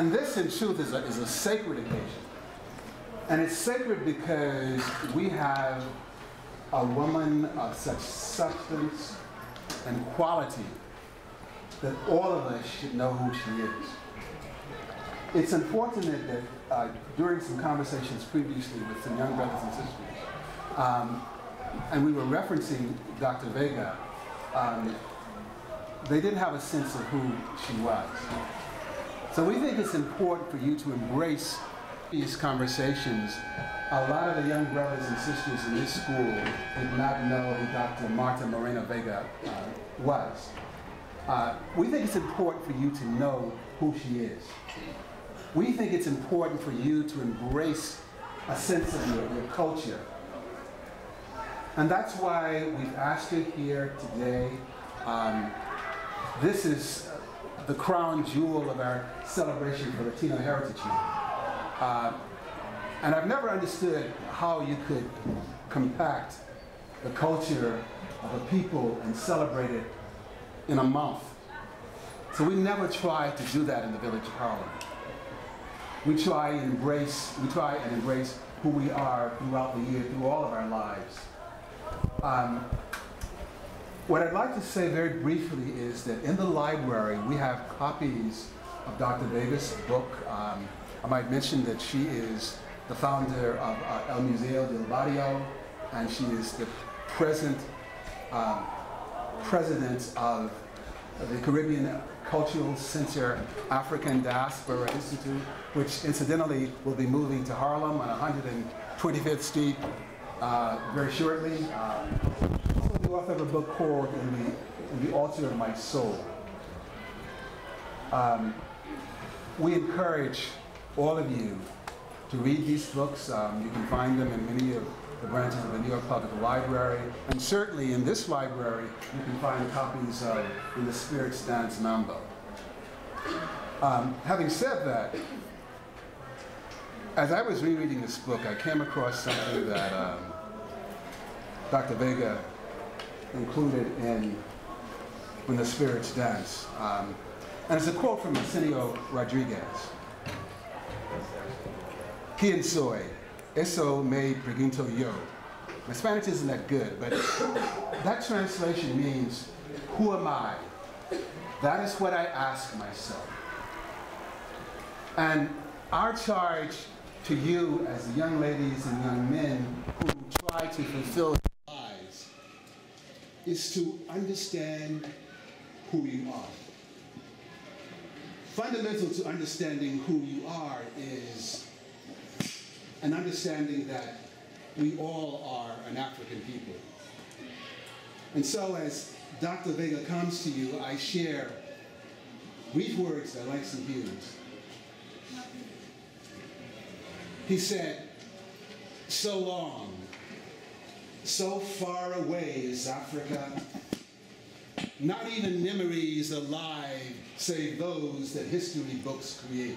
And this, in truth, is a sacred occasion. And it's sacred because we have a woman of such substance and quality that all of us should know who she is. It's unfortunate that during some conversations previously with some young brothers and sisters, and we were referencing Dr. Vega, they didn't have a sense of who she was. So we think it's important for you to embrace these conversations. A lot of the young brothers and sisters in this school did not know who Dr. Marta Moreno Vega was. We think it's important for you to know who she is. We think it's important for you to embrace a sense of your culture. And that's why we've asked you here today. This is the crown jewel of our celebration for Latino Heritage Month. And I've never understood how you could compact the culture of a people and celebrate it in a month. So we never try to do that in the village of Harlem. We try and embrace who we are throughout the year, through all of our lives. What I'd like to say very briefly is that in the library we have copies of Dr. Vega's book. I might mention that she is the founder of El Museo del Barrio, and she is the present president of the Caribbean Cultural Center African Diaspora Institute, which incidentally will be moving to Harlem on 125th Street very shortly. Also the author of a book called In the Altar of My Soul. We encourage all of you to read these books. You can find them in many of the branches of the New York Public Library, and certainly in this library you can find copies of In the Spirit's Dance Mambo. Having said that, as I was rereading this book, I came across something that Dr. Vega included in When the Spirits Dance. And it's a quote from Arsenio Rodriguez. Quien soy? Eso me pregunto yo. My Spanish isn't that good, but that translation means, who am I? That is what I ask myself. And our charge to you as young ladies and young men who try to fulfill their lives is to understand who you are. Fundamental to understanding who you are is an understanding that we all are an African people. And so as Dr. Vega comes to you, I share brief words by Langston Hughes. He said, so long, so far away is Africa, not even memories alive, save those that history books create.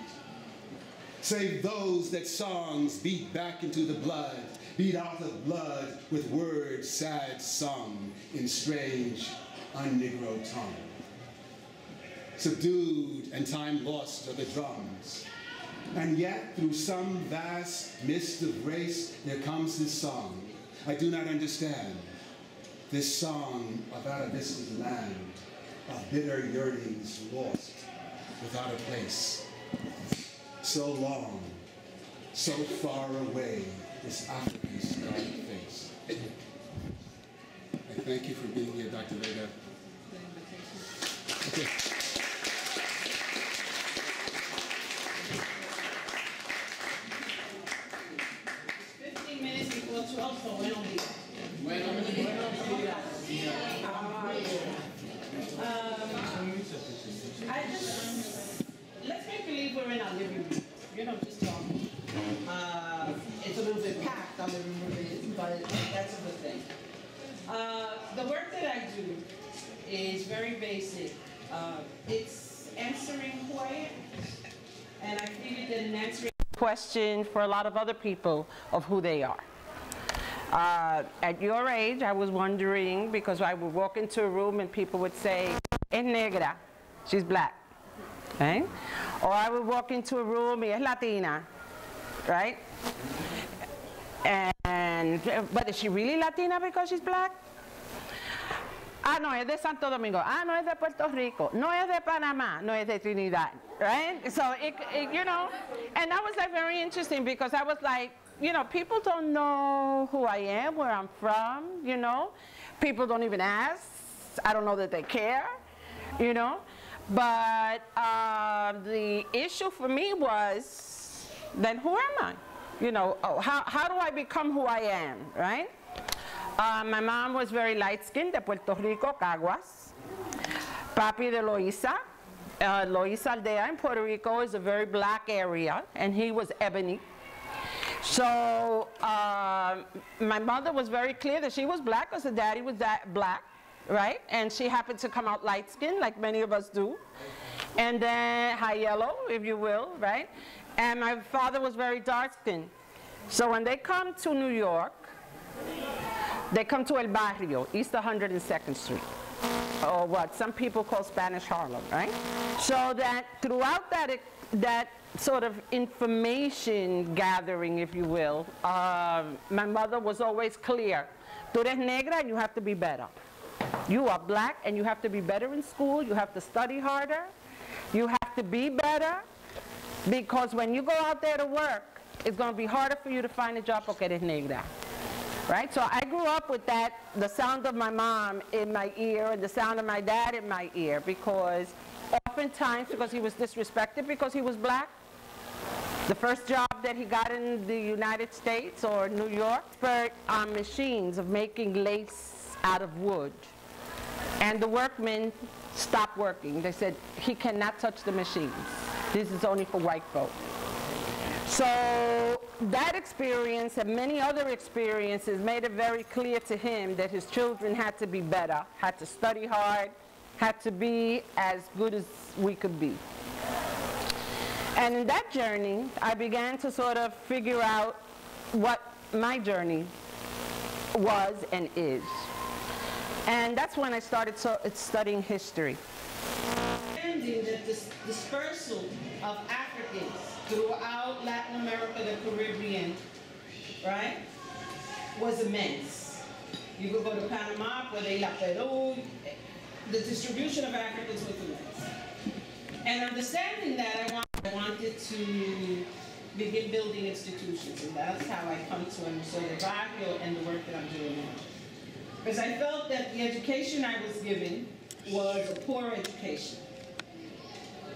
Save those that songs beat back into the blood, beat out of blood with words sad sung in strange, un-Negro tongue. Subdued and time lost are the drums. And yet, through some vast mist of race, there comes this song. I do not understand. This song about a distant land, of bitter yearnings lost without a place. So long, so far away is Africa's dark face. I thank you for being here, Dr. Vega. Okay. 15 minutes before 12, so buenos días. Let's make believe we're in our living room. You know, just talking. It's a little bit packed, our living room is, but that's a good thing. The work that I do is very basic. It's answering who I am. And I figured that an answering question for a lot of other people of who they are. At your age, I was wondering, because I would walk into a room and people would say, es negra, she's black. Okay? Or I would walk into a room, y es Latina, right? But is she really Latina because she's black? Ah, no, es de Santo Domingo. Ah, no, es de Puerto Rico. No, es de Panamá. No, es de Trinidad, right? So, you know, and that was like very interesting because I was like, you know, people don't know who I am, where I'm from, you know. People don't even ask. I don't know that they care, you know. But the issue for me was, then who am I? You know, how do I become who I am, right? My mom was very light-skinned, de Puerto Rico, Caguas. Papi de Loíza. Loíza Aldea in Puerto Rico is a very black area, and he was ebony. So my mother was very clear that she was black because her daddy was black, right? And she happened to come out light-skinned, like many of us do. And then high yellow, if you will, right? And my father was very dark-skinned. So when they come to New York, they come to El Barrio, East 102nd Street, or what some people call Spanish Harlem, right? So that throughout that sort of information gathering, if you will, my mother was always clear. Tú eres negra and you have to be better. You are black and you have to be better in school. You have to study harder. You have to be better because when you go out there to work, it's going to be harder for you to find a job porque eres negra. Right? So I grew up with that, the sound of my mom in my ear and the sound of my dad in my ear because oftentimes because he was disrespected because he was black. The first job that he got in the United States or New York, expert on machines of making lace out of wood. And the workmen stopped working. They said, he cannot touch the machines. This is only for white folks. So that experience and many other experiences made it very clear to him that his children had to be better, had to study hard, had to be as good as we could be. And in that journey, I began to sort of figure out what my journey was and is. And that's when I started studying history. Understanding that this dispersal of Africans throughout Latin America, the Caribbean, right, was immense. You could go to Panama, Peru, the distribution of Africans was immense. And understanding that, I wanted to begin building institutions, and that's how I come to understand the barrio and the work that I'm doing now. Because I felt that the education I was given was a poor education.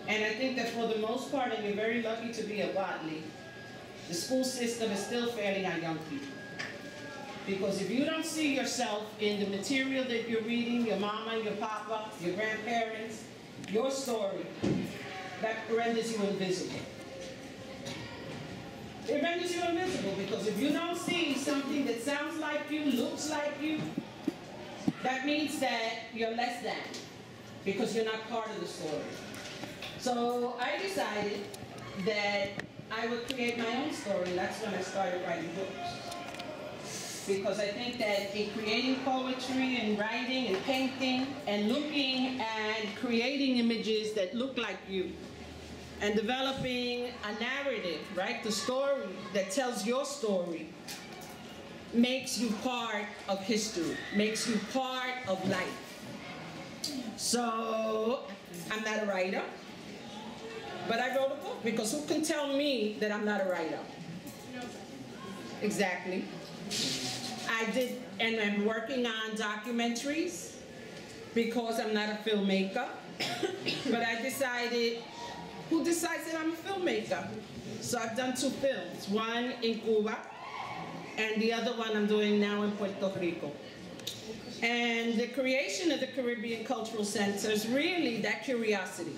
And I think that for the most part, and you're very lucky to be a Watley, the school system is still failing our young people. Because if you don't see yourself in the material that you're reading, your mama, your papa, your grandparents, your story, that renders you invisible. It renders you invisible because if you don't see something that sounds like you, looks like you, that means that you're less than because you're not part of the story. So I decided that I would create my own story. That's when I started writing books. Because I think that in creating poetry and writing and painting and looking and creating images that look like you and developing a narrative, right, the story that tells your story makes you part of history, makes you part of life. So I'm not a writer. But I wrote a book because who can tell me that I'm not a writer? Exactly. I did, and I'm working on documentaries because I'm not a filmmaker. But I decided, who decides that I'm a filmmaker? So I've done 2 films, one in Cuba, and the other one I'm doing now in Puerto Rico. And the creation of the Caribbean Cultural Center is really that curiosity.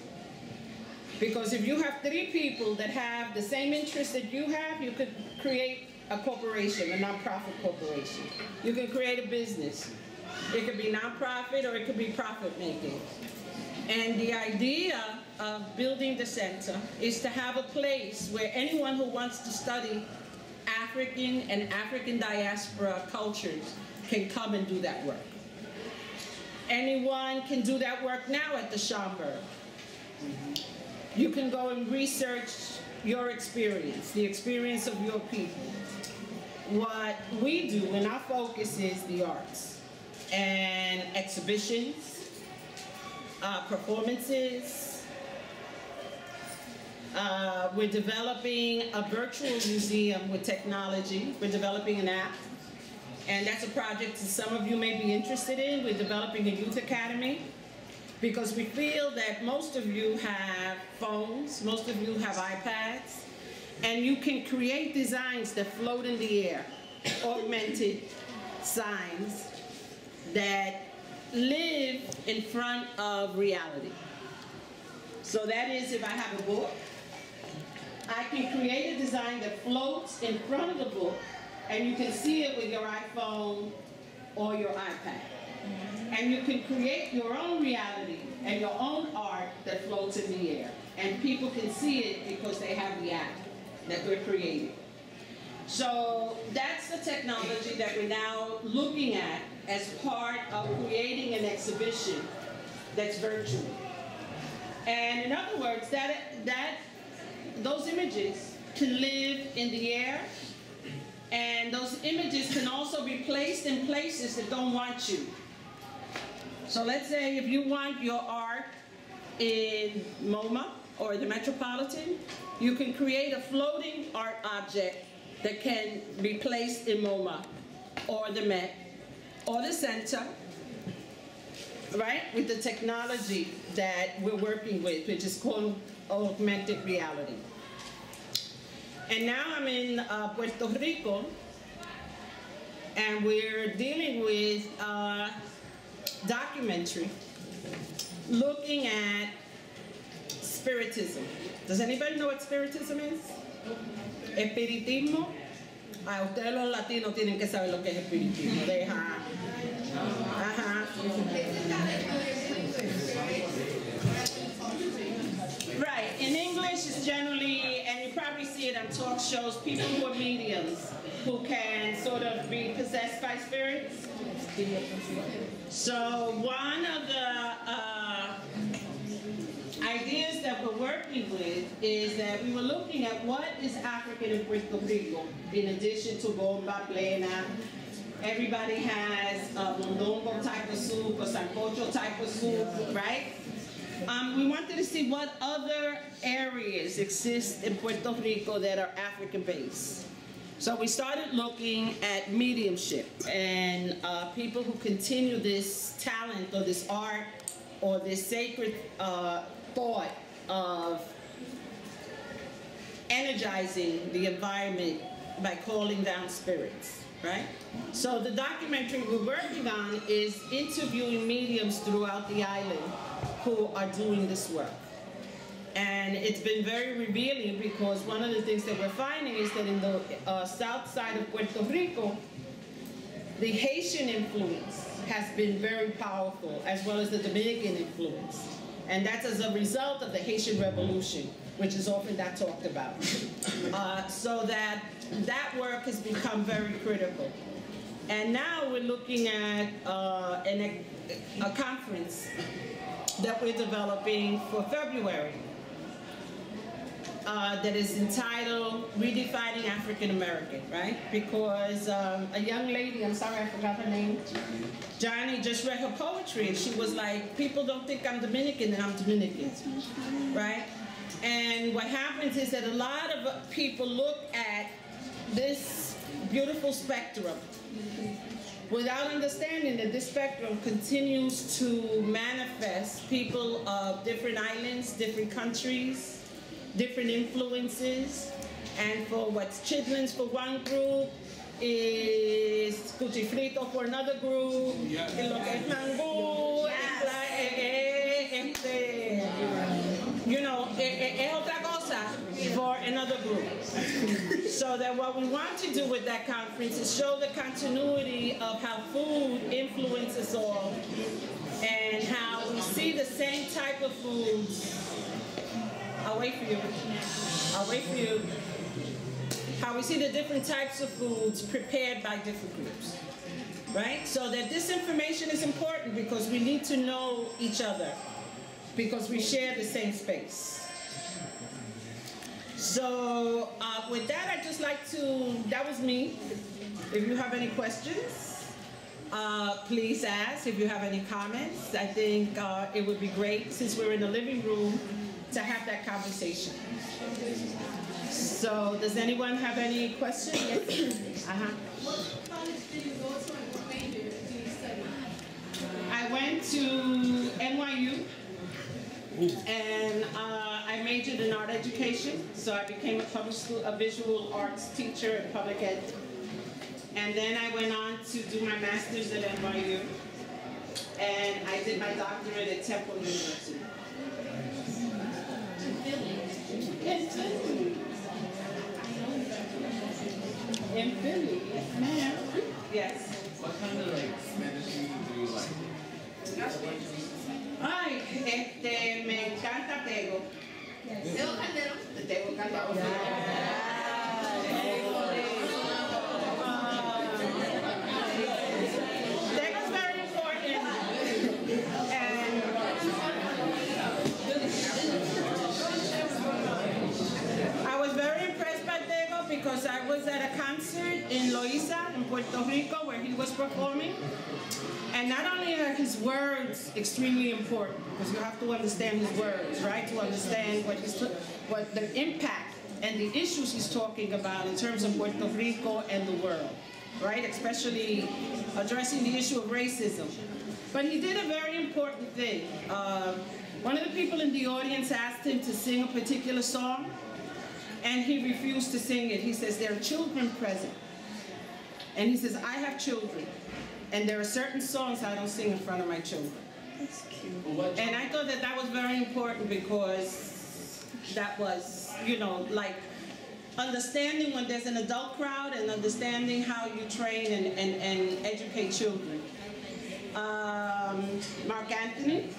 Because if you have 3 people that have the same interests that you have, you could create a corporation, a nonprofit corporation. You can create a business. It could be nonprofit or it could be profit making. And the idea of building the center is to have a place where anyone who wants to study African and African diaspora cultures can come and do that work. Anyone can do that work now at the Schomburg. You can go and research your experience, the experience of your people. What we do, and our focus is the arts and exhibitions, performances. We're developing a virtual museum with technology. We're developing an app, and that's a project that some of you may be interested in. We're developing a youth academy because we feel that most of you have phones, most of you have iPads, and you can create designs that float in the air, augmented signs that live in front of reality. So that is, if I have a book, I can create a design that floats in front of the book, and you can see it with your iPhone or your iPad. And you can create your own reality and your own art that floats in the air. And people can see it because they have the app that we're creating. So that's the technology that we're now looking at as part of creating an exhibition that's virtual. And in other words, those images can live in the air, and those images can also be placed in places that don't want you. So let's say if you want your art in MoMA or the Metropolitan, you can create a floating art object that can be placed in MoMA or the Met or the Center, right? With the technology that we're working with, which is called augmented reality. And now I'm in Puerto Rico, and we're dealing with a documentary looking at spiritism. Does anybody know what spiritism is? Espiritismo. Ustedes los latinos tienen que saber lo que es espiritismo. Right. In English, it's generally, and you probably see it on talk shows, people who are mediums, who can sort of be possessed by spirits. So one of the ideas that we're working with is that we were looking at what is African in Puerto Rico, in addition to bomba, plena. Everybody has a mondongo type of soup, a sancocho type of soup, right? We wanted to see what other areas exist in Puerto Rico that are African-based. So we started looking at mediumship and people who continue this talent or this art or this sacred thought of energizing the environment by calling down spirits, right? So the documentary we're working on is interviewing mediums throughout the island who are doing this work. And it's been very revealing because one of the things that we're finding is that in the south side of Puerto Rico, the Haitian influence has been very powerful, as well as the Dominican influence. And that's as a result of the Haitian Revolution, which is often not talked about. So that work has become very critical. And now we're looking at a conference that we're developing for February that is entitled Redefining African American, right? Because a young lady, I'm sorry I forgot her name, Johnny, just read her poetry, and she was like, people don't think I'm Dominican, and I'm Dominican, right? And what happens is that a lot of people look at this beautiful spectrum without understanding that this spectrum continues to manifest people of different islands, different countries, different influences. And for what's chitlins for one group is cuchifrito for another group, and lo que es mangú, you know, es otra cosa for another group. So that what we want to do with that conference is show the continuity of how food influences all, and how we see the same type of foods. I'll wait for you. I'll wait for you. How we see the different types of foods prepared by different groups, right? So that this information is important because we need to know each other, because we share the same space. So with that, I'd just like to, that was me. If you have any questions, please ask. If you have any comments, I think it would be great, since we're in the living room, to have that conversation. So does anyone have any questions? Yes. What college did you go to and what major did you study? I went to NYU, and I majored in art education, so I became a visual arts teacher in public ed. And then I went on to do my master's at NYU, and I did my doctorate at Temple University. In Philly. In Philly, yes ma'am. Yes. What kind of medicine do you like? Ay, me encanta Tego. Tego Caldero. Tego Caldero. Tego's very important. And I was very impressed by Tego because I was at a concert in Loíza, in Puerto Rico, where he was performing. And not only are his words extremely important, because you have to understand his words, right? To understand what the impact and the issues he's talking about in terms of Puerto Rico and the world, right? Especially addressing the issue of racism. But he did a very important thing. One of the people in the audience asked him to sing a particular song, and he refused to sing it. He says, there are children present. And he says, I have children. And there are certain songs I don't sing in front of my children. That's cute. And I thought that that was very important because that was, you know, like understanding when there's an adult crowd and understanding how you train and educate children. Mark Anthony?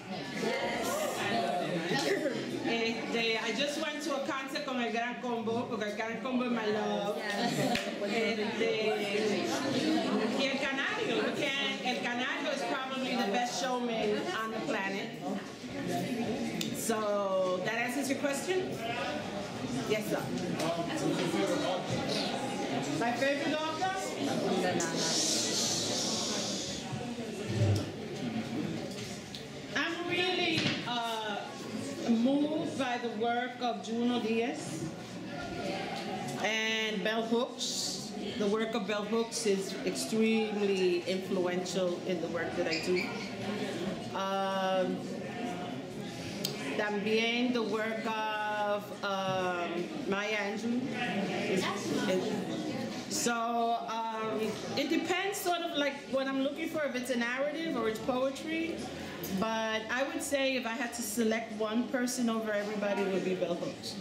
I just went to a concert con El Gran Combo, porque El Gran Combo is my love. Y El Canario, El Canario is probably the best showman on the planet. So, that answers your question? Yes, sir. My favorite author? I'm really moved by the work of Juno Diaz and Bell Hooks. The work of Bell Hooks is extremely influential in the work that I do. También the work of Maya Angelou. So it depends sort of like what I'm looking for, if it's a narrative or it's poetry. But I would say if I had to select one person over everybody, it would be Bell Hooks.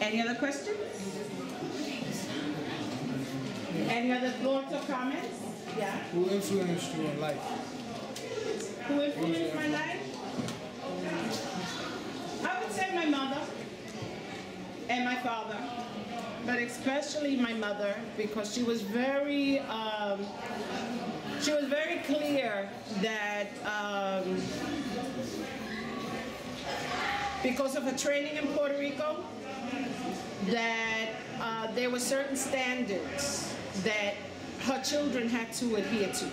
Any other questions? Any other thoughts or comments? Yeah? Who influenced you in life? Who influenced my life? I would say my mother and my father, but especially my mother, because she was very clear that because of her training in Puerto Rico, that there were certain standards that her children had to adhere to.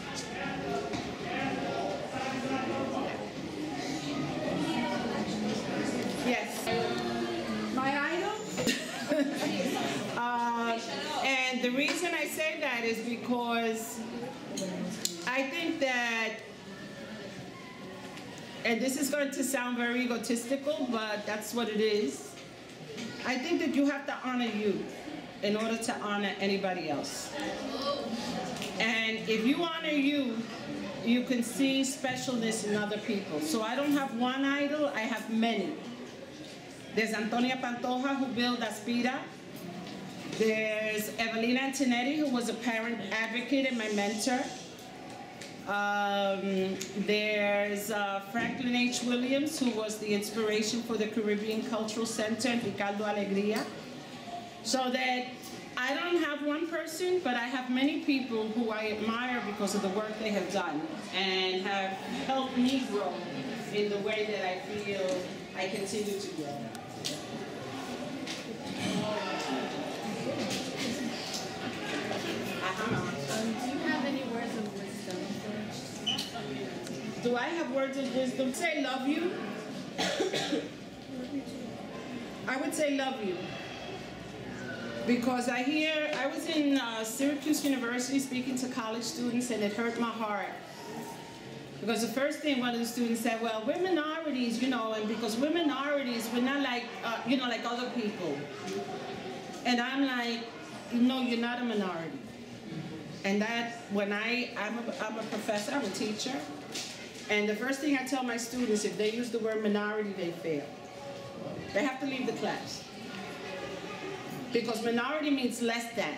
Yes. My idol? And the reason I say that is because I think that, and this is going to sound very egotistical, but that's what it is. I think that you have to honor you in order to honor anybody else. And if you honor you, you can see specialness in other people. So I don't have one idol, I have many. There's Antonia Pantoja, who built Aspira. There's Evelina Antonetti, who was a parent advocate and my mentor. There's Franklin H. Williams, who was the inspiration for the Caribbean Cultural Center and Ricardo Alegría. So that I don't have one person, but I have many people who I admire because of the work they have done and have helped me grow in the way that I feel I continue to grow. Do you have any words of wisdom? Do I have words of wisdom? Say love you. I would say love you. Because I was in Syracuse University speaking to college students, and it hurt my heart. Because the first thing one of the students said, well, we're minorities, you know, and because we're minorities, we're not like, you know, like other people. And I'm like, no, you're not a minority. And that, when I'm a professor, I'm a teacher, and the first thing I tell my students, if they use the word minority, they fail. They have to leave the class. Because minority means less than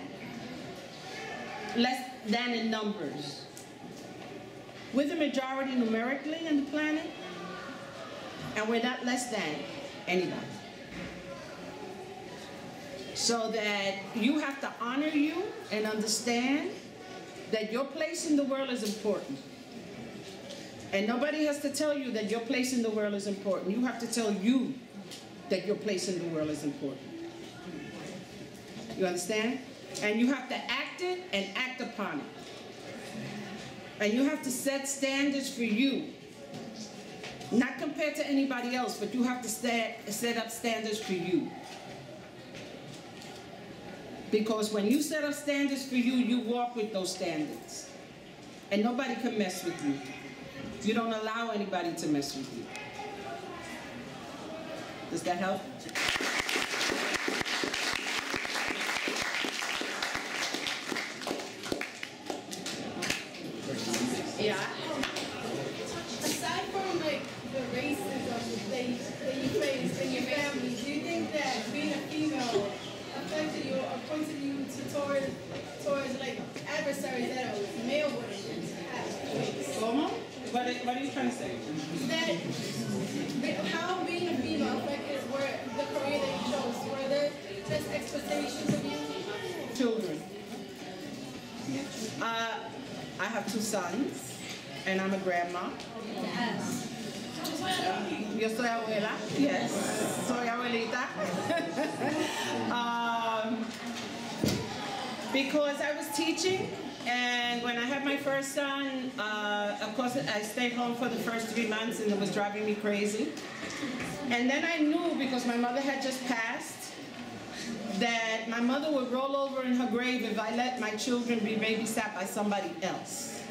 in numbers. We're the majority numerically in the planet, and we're not less than anybody. So that you have to honor you and understand that your place in the world is important. And nobody has to tell you that your place in the world is important. You have to tell you that your place in the world is important. You understand? And you have to act it and act upon it. And you have to set standards for you. Not compared to anybody else, but you have to set up standards for you. Because when you set up standards for you, you walk with those standards. And nobody can mess with you. You don't allow anybody to mess with you. Does that help? Yeah. Aside from like the racism that you face in your family, do you think that being a female affected you or pointed you towards like adversaries that a male wouldn't have? ¿Cómo? What are you trying to say? That how being a female affected the career that you chose? Were there just expectations of you? Children. I have 2 sons, and I'm a grandma. Yes. Yo soy abuela. Yes, soy abuelita. Because I was teaching, and when I had my first son, of course, I stayed home for the first 3 months, and it was driving me crazy. And then I knew, because my mother had just passed, that my mother would roll over in her grave if I let my children be babysat by somebody else.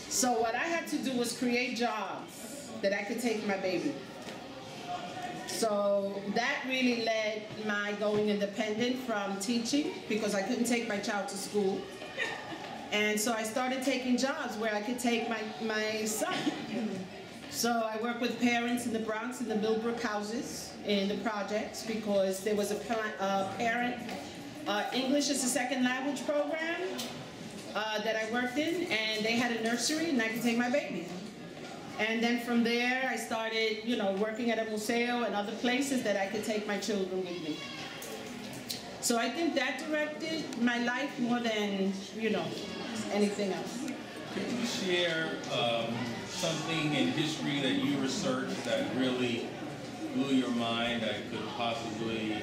So what I had to do was create jobs that I could take my baby. So that really led my going independent from teaching, because I couldn't take my child to school. And so I started taking jobs where I could take my son. So I work with parents in the Bronx in the Millbrook houses in the projects, because there was a parent English as a second language program that I worked in, and they had a nursery, and I could take my baby. And then from there, I started, you know, working at a museo and other places that I could take my children with me. So I think that directed my life more than, you know, anything else. Could you share something in history that you researched that really blew your mind, that could possibly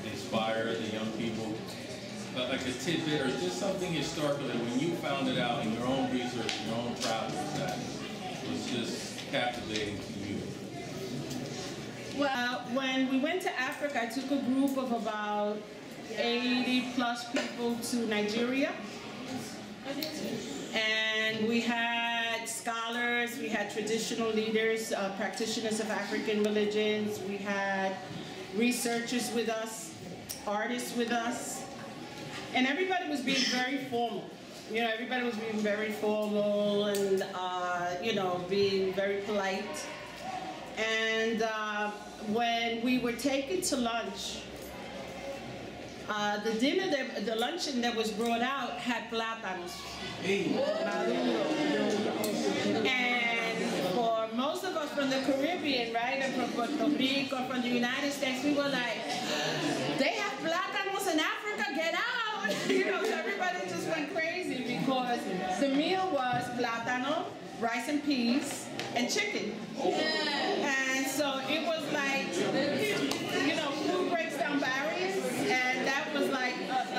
inspire the young people? Like a tidbit, or just something historical that when you found it out in your own research, your own travels, that was just captivating to you? Well, when we went to Africa, I took a group of about 80+ people to Nigeria. And we had scholars, we had traditional leaders, practitioners of African religions, we had researchers with us, artists with us, and everybody was being very formal. You know, everybody was being very formal and, you know, being very polite. And when we were taken to lunch, the luncheon that was brought out had plátanos. And for most of us from the Caribbean, right, and from Puerto Rico, from the United States, we were like, they have The meal was plátano, rice and peas, and chicken. And so it was like, you know, food breaks down barriers, and that was like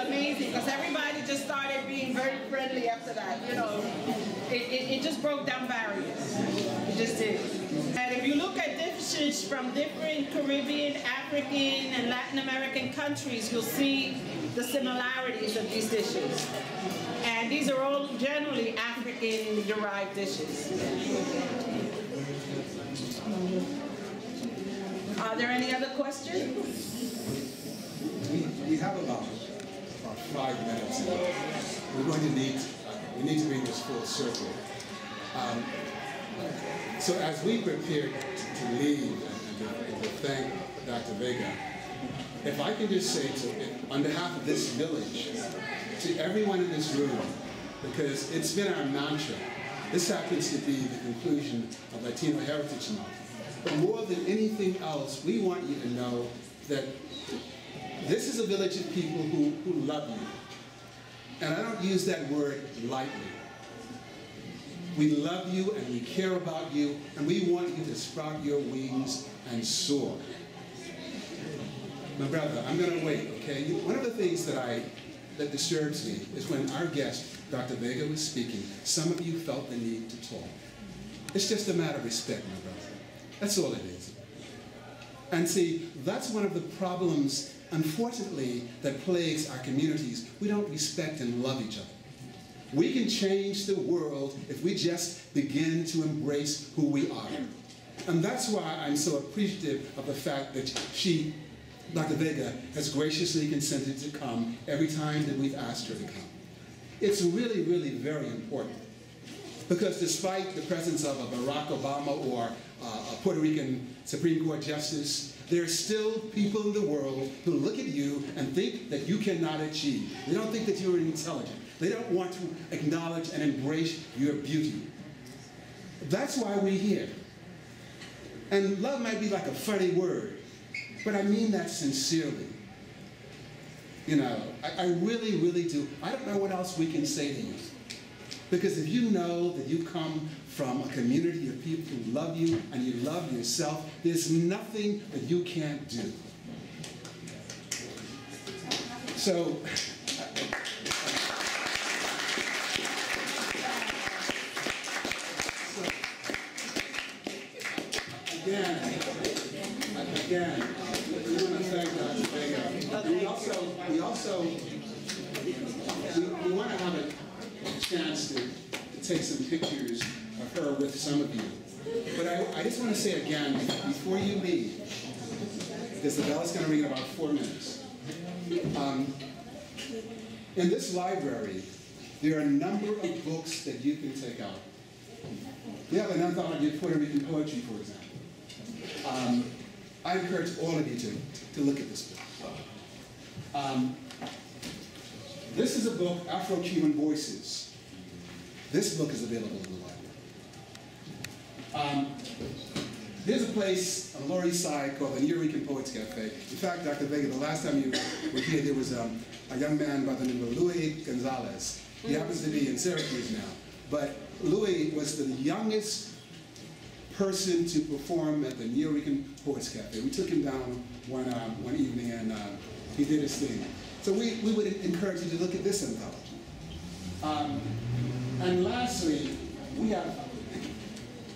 amazing because everybody just started being very friendly after that. You know, it just broke down barriers. It just did. And if you look at dishes from different Caribbean, African, and Latin American countries, you'll see the similarities of these dishes. And these are all generally African-derived dishes. Are there any other questions? We have about 5 minutes. We're going to need to bring this full circle. So as we prepare to leave and to thank Dr. Vega, if I can just say on behalf of this village, to everyone in this room, because it's been our mantra. This happens to be the conclusion of Latino Heritage Month. But more than anything else, we want you to know that this is a village of people who love you. And I don't use that word lightly. We love you and we care about you, and we want you to sprout your wings and soar. My brother, I'm going to wait, okay? One of the things that disturbs me is when our guest, Dr. Vega, was speaking, some of you felt the need to talk. It's just a matter of respect, my brother. That's all it is. And see, that's one of the problems, unfortunately, that plagues our communities. We don't respect and love each other. We can change the world if we just begin to embrace who we are. And that's why I'm so appreciative of the fact that Dr. Vega, has graciously consented to come every time that we've asked her to come. It's really, really very important. Because despite the presence of a Barack Obama or a Puerto Rican Supreme Court justice, there are still people in the world who look at you and think that you cannot achieve. They don't think that you're intelligent. They don't want to acknowledge and embrace your beauty. That's why we're here. And love might be like a funny word, but I mean that sincerely. You know, I really, really do. I don't know what else we can say to you. Because if you know that you come from a community of people who love you and you love yourself, there's nothing that you can't do. So, again, we want to thank Dr. Vega. We want to have a chance to take some pictures of her with some of you. But I just want to say again, before you leave, because the bell is going to ring in about 4 minutes. In this library, there are a number of books that you can take out. We have an anthology of Puerto Rican poetry, for example. I encourage all of you to look at this book. This is a book, Afro-Cuban Voices. This book is available in the library. There's a place on Lower East Side called the New Rican Poets Cafe. In fact, Dr. Vega, the last time you were here, there was a young man by the name of Louis Gonzalez. He happens to be in Syracuse now. But Louis was the youngest person to perform at the New Rican Poets Cafe. We took him down one evening and he did his thing. So we would encourage you to look at this anthology. And lastly, we have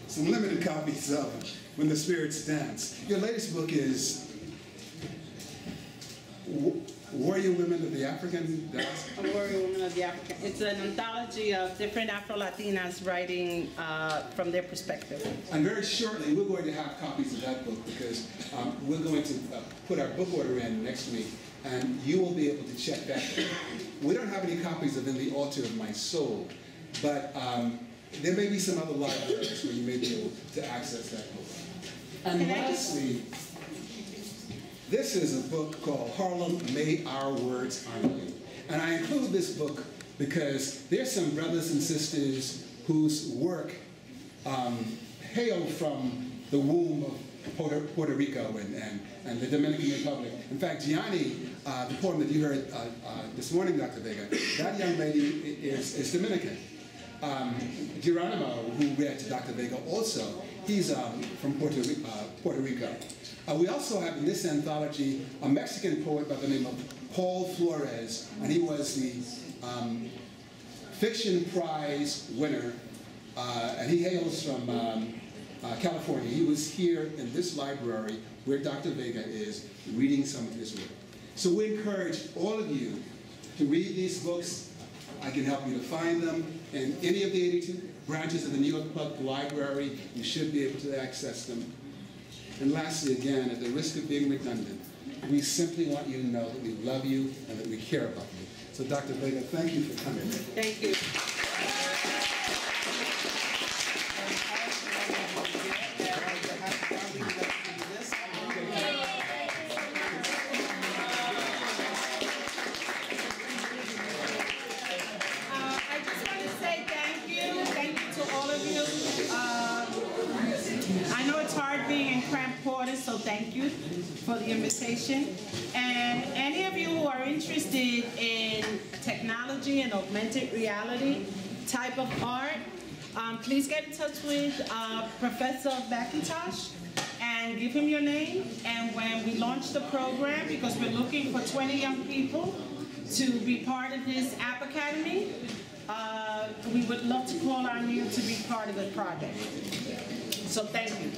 some limited copies of When the Spirits Dance. Your latest book is Warrior Women of the African Diaspora? Warrior Women of the African. It's an anthology of different Afro-Latinas writing from their perspective. And very shortly, we're going to have copies of that book because we're going to put our book order in next week, and you will be able to check that. We don't have any copies of In the Altar of My Soul, but there may be some other libraries where you may be able to access that book. And lastly, this is a book called Harlem, May Our Words Honor You. And I include this book because there's some brothers and sisters whose work hail from the womb of Puerto Rico and the Dominican Republic. In fact, Gianni, the poem that you heard this morning, Dr. Vega, that young lady is Dominican. Geronimo, who read to Dr. Vega also, he's from Puerto Rico. We also have in this anthology a Mexican poet by the name of Paul Flores, and he was the Fiction Prize winner, and he hails from California. He was here in this library where Dr. Vega is reading some of his work. So we encourage all of you to read these books. I can help you to find them in any of the 82 branches of the New York Public Library. You should be able to access them. And lastly, again, at the risk of being redundant, we simply want you to know that we love you and that we care about you. So Dr. Vega, thank you for coming. Thank you. So thank you for the invitation. And any of you who are interested in technology and augmented reality type of art, please get in touch with Professor McIntosh and give him your name. And when we launch the program, because we're looking for 20 young people to be part of this App Academy, we would love to call on you to be part of the project. So thank you.